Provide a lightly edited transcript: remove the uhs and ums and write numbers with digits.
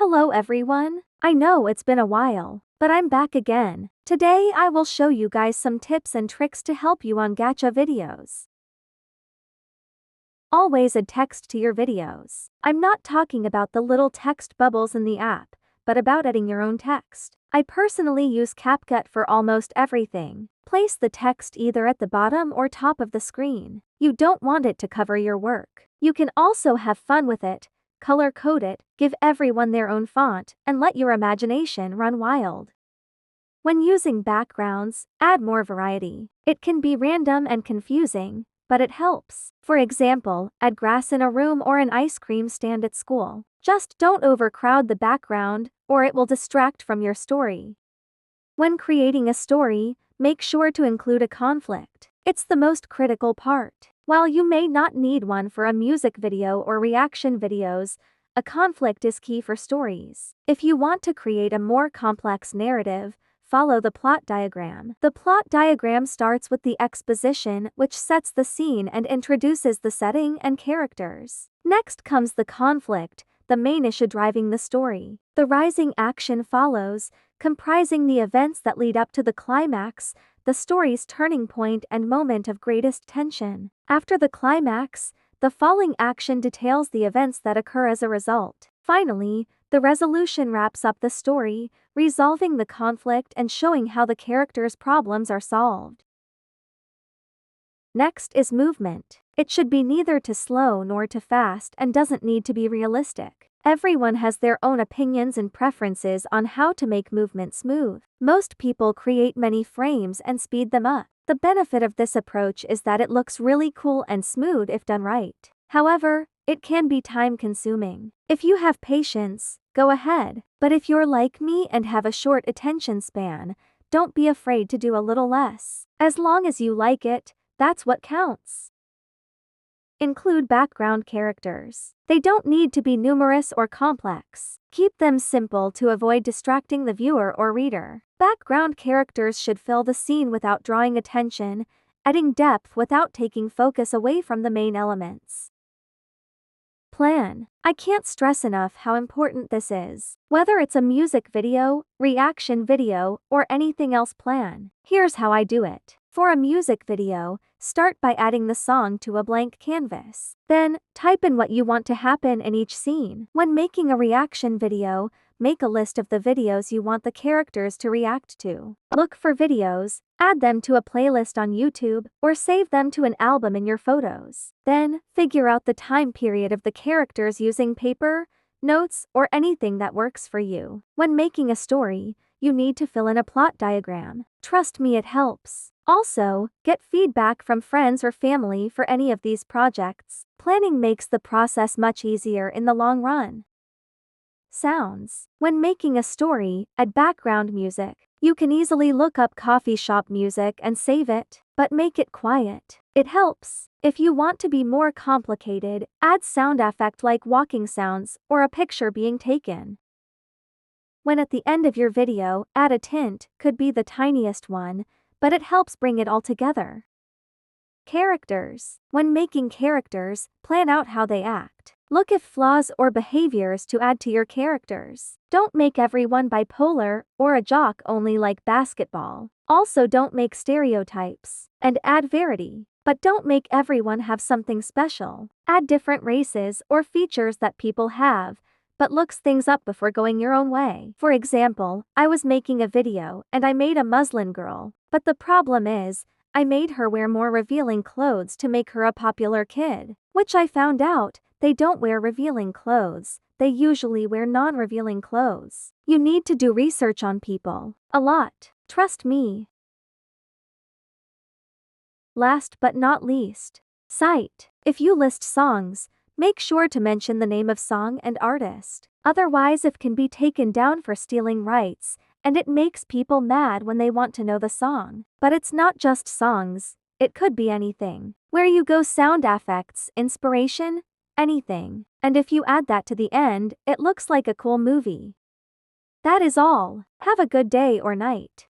Hello everyone. I know it's been a while, but I'm back again. Today I will show you guys some tips and tricks to help you on gacha videos. Always add text to your videos. I'm not talking about the little text bubbles in the app, but about adding your own text. I personally use CapCut for almost everything. Place the text either at the bottom or top of the screen. You don't want it to cover your work. You can also have fun with it. Color code it, give everyone their own font, and let your imagination run wild. When using backgrounds, add more variety. It can be random and confusing, but it helps. For example, add grass in a room or an ice cream stand at school. Just don't overcrowd the background, or it will distract from your story. When creating a story, make sure to include a conflict. It's the most critical part. While you may not need one for a music video or reaction videos, a conflict is key for stories. If you want to create a more complex narrative, follow the plot diagram. The plot diagram starts with the exposition, which sets the scene and introduces the setting and characters. Next comes the conflict, the main issue driving the story. The rising action follows, comprising the events that lead up to the climax, the story's turning point and moment of greatest tension. After the climax, the falling action details the events that occur as a result. Finally, the resolution wraps up the story, resolving the conflict and showing how the characters' problems are solved. Next is movement. It should be neither too slow nor too fast and doesn't need to be realistic. Everyone has their own opinions and preferences on how to make movement smooth. Most people create many frames and speed them up. The benefit of this approach is that it looks really cool and smooth if done right. However, it can be time-consuming. If you have patience, go ahead. But if you're like me and have a short attention span, don't be afraid to do a little less. As long as you like it, that's what counts. Include background characters. They don't need to be numerous or complex. Keep them simple to avoid distracting the viewer or reader. Background characters should fill the scene without drawing attention, adding depth without taking focus away from the main elements. Plan. I can't stress enough how important this is. Whether it's a music video, reaction video, or anything else, plan. Here's how I do it. For a music video, start by adding the song to a blank canvas. Then, type in what you want to happen in each scene. When making a reaction video, make a list of the videos you want the characters to react to. Look for videos, add them to a playlist on YouTube, or save them to an album in your photos. Then, figure out the time period of the characters using paper, notes, or anything that works for you. When making a story, you need to fill in a plot diagram. Trust me, it helps. Also, get feedback from friends or family for any of these projects. Planning makes the process much easier in the long run. Sounds. When making a story, add background music. You can easily look up coffee shop music and save it, but make it quiet. It helps. If you want to be more complicated, add sound effect like walking sounds or a picture being taken. When at the end of your video, add a tint, could be the tiniest one, but it helps bring it all together. Characters. When making characters, plan out how they act. Look if flaws or behaviors to add to your characters. Don't make everyone bipolar or a jock only like basketball. Also, don't make stereotypes. And add variety. But don't make everyone have something special. Add different races or features that people have, but looks things up before going your own way. For example, I was making a video and I made a Muslim girl, but the problem is, I made her wear more revealing clothes to make her a popular kid, which I found out, they don't wear revealing clothes, they usually wear non-revealing clothes. You need to do research on people. A lot. Trust me. Last but not least. Cite. If you list songs, make sure to mention the name of song and artist. Otherwise it can be taken down for stealing rights, and it makes people mad when they want to know the song. But it's not just songs, it could be anything. Where you go, sound effects, inspiration, anything. And if you add that to the end, it looks like a cool movie. That is all. Have a good day or night.